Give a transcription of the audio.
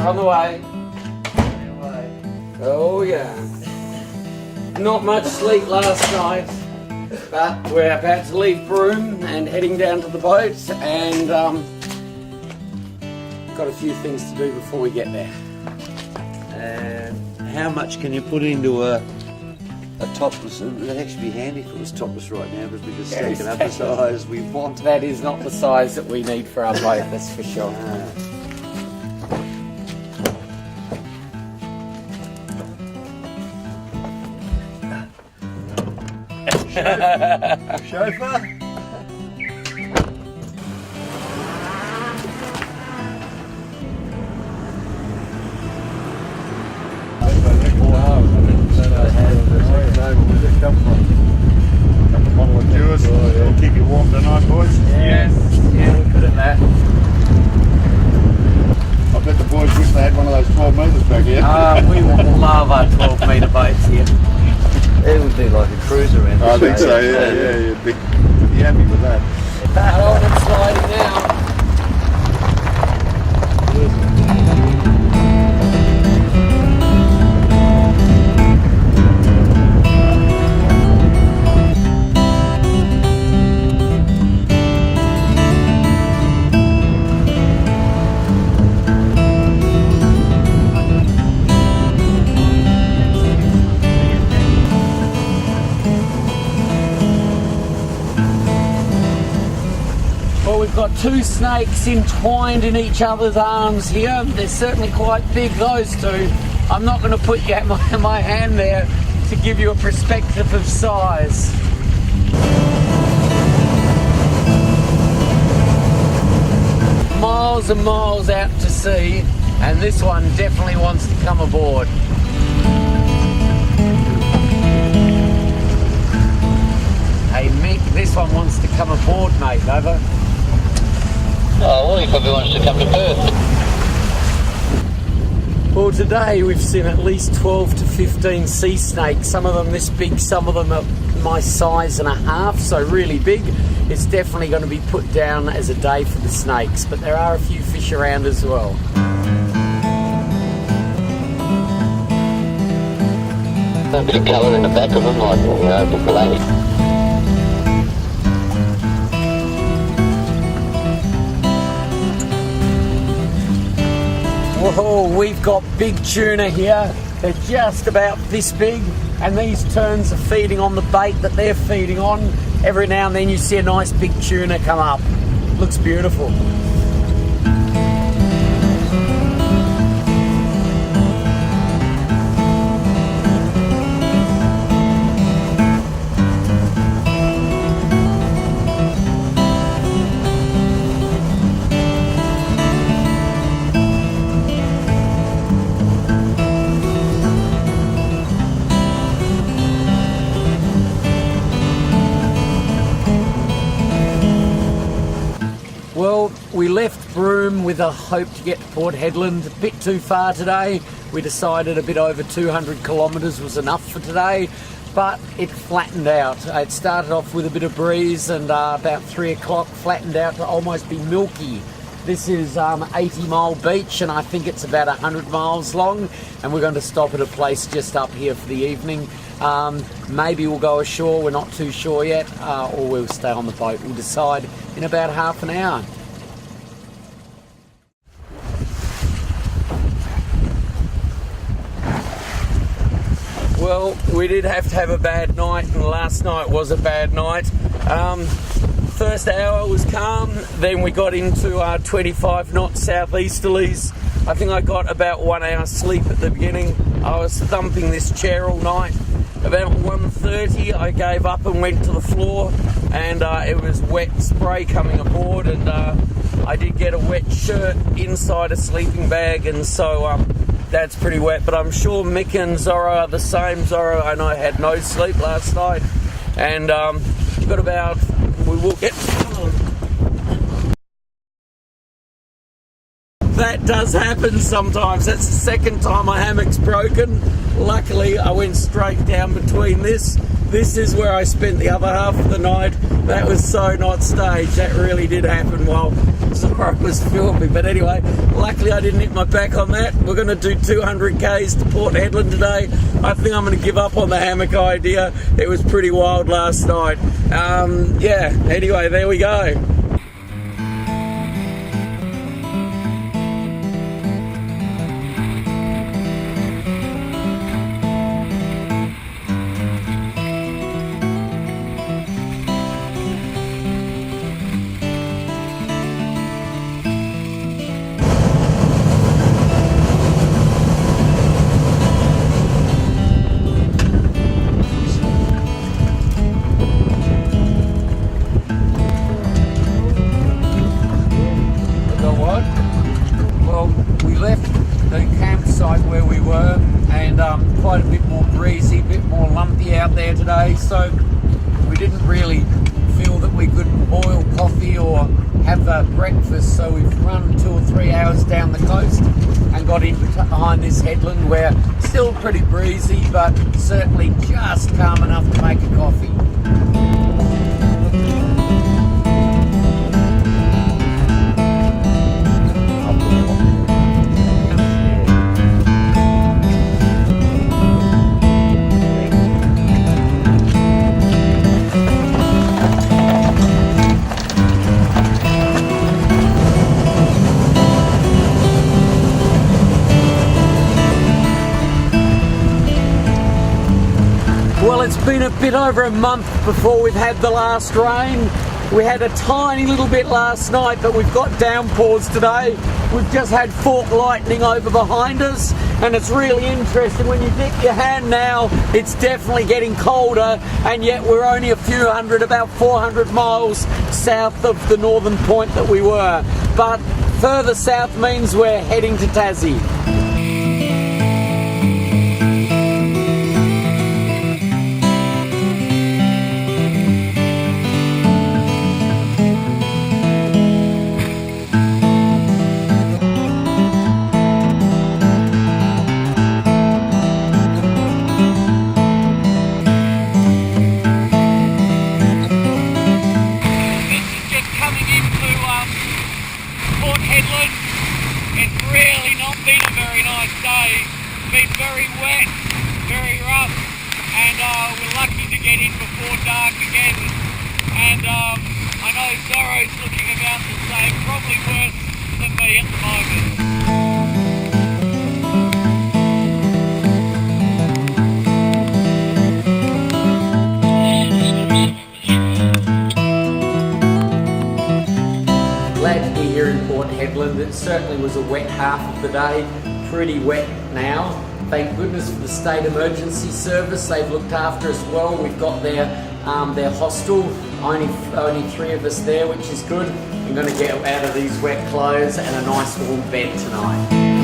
On the way. Oh yeah. Not much sleep last night, but we're about to leave Broome and heading down to the boat, and got a few things to do before we get there. And how much can you put into a topless? It'd actually be handy if it was topless right now, because we just taken up the size we want. That is not the size that we need for our boat, that's for sure. Chauffeur? It'll keep you warm tonight, boys. Yes, yeah, we're good at that. I bet the boys wish they had one of those 12 metres back here. We love our 12-metre boats here. It would be like a cruise around. I think so, yeah. You'd be happy with that. Oh, it's sliding now. Well, we've got two snakes entwined in each other's arms here. They're certainly quite big, those two. I'm not going to put my hand there to give you a perspective of size. Miles and miles out to sea, and this one definitely wants to come aboard. Hey Mick, this one wants to come aboard, mate, over. Oh, well, he probably wants to come to Perth. Well, today we've seen at least 12 to 15 sea snakes, some of them this big, some of them are my size and a half, so really big. It's definitely going to be put down as a day for the snakes, but there are a few fish around as well. A bit of colour in the back of them, like, you know, a bit black. Whoa, we've got big tuna here. They're just about this big, and these terns are feeding on the bait that they're feeding on. Every now and then you see a nice big tuna come up. Looks beautiful. Well, we left Broome with a hope to get to Port Hedland. A bit too far today. We decided a bit over 200 kilometres was enough for today, but it flattened out. It started off with a bit of breeze, and about 3 o'clock flattened out to almost be milky. This is 80 Mile Beach, and I think it's about 100 miles long, and we're going to stop at a place just up here for the evening. Maybe we'll go ashore, we're not too sure yet, or we'll stay on the boat. We'll decide in about half an hour. Well, we did have to have a bad night, and last night was a bad night. First hour was calm, then we got into 25 knot southeasterlies. I think I got about 1 hour sleep at the beginning. I was thumping this chair all night. About 1:30 I gave up and went to the floor, and it was wet spray coming aboard, and I did get a wet shirt inside a sleeping bag, and so that's pretty wet. But I'm sure Mick and Zorro are the same. Zorro, I know, had no sleep last night, and we will get that does happen sometimes. That's the second time my hammock's broken. Luckily, I went straight down between this this is where I spent the other half of the night. That was so not staged. That really did happen while Zara was filming. But anyway, luckily I didn't hit my back on that. We're going to do 200 Ks to Port Hedland today. I think I'm going to give up on the hammock idea. It was pretty wild last night. Yeah, anyway, there we go. Where we were, and quite a bit more breezy, a bit more lumpy out there today, so we didn't really feel that we could boil coffee or have breakfast, so we've run 2 or 3 hours down the coast and got in behind this headland where still pretty breezy, but certainly just calm enough to make a coffee. Well, it's been a bit over a month before we've had the last rain. We had a tiny little bit last night, but we've got downpours today. We've just had fork lightning over behind us, and it's really interesting. When you dip your hand now, it's definitely getting colder, and yet we're only a few hundred, about 400 miles south of the northern point that we were. But further south means we're heading to Tassie. It's really not been a very nice day. It's been very wet, very rough, and we're lucky to get in before dark again. And I know Zorro's looking about the same, probably worse than me at the moment. Glad to be here in Port Hedland. It certainly was a wet half of the day, pretty wet now. Thank goodness for the State Emergency Service. They've looked after us well. We've got their hostel, only 3 of us there, which is good. I'm going to get out of these wet clothes and a nice warm bed tonight.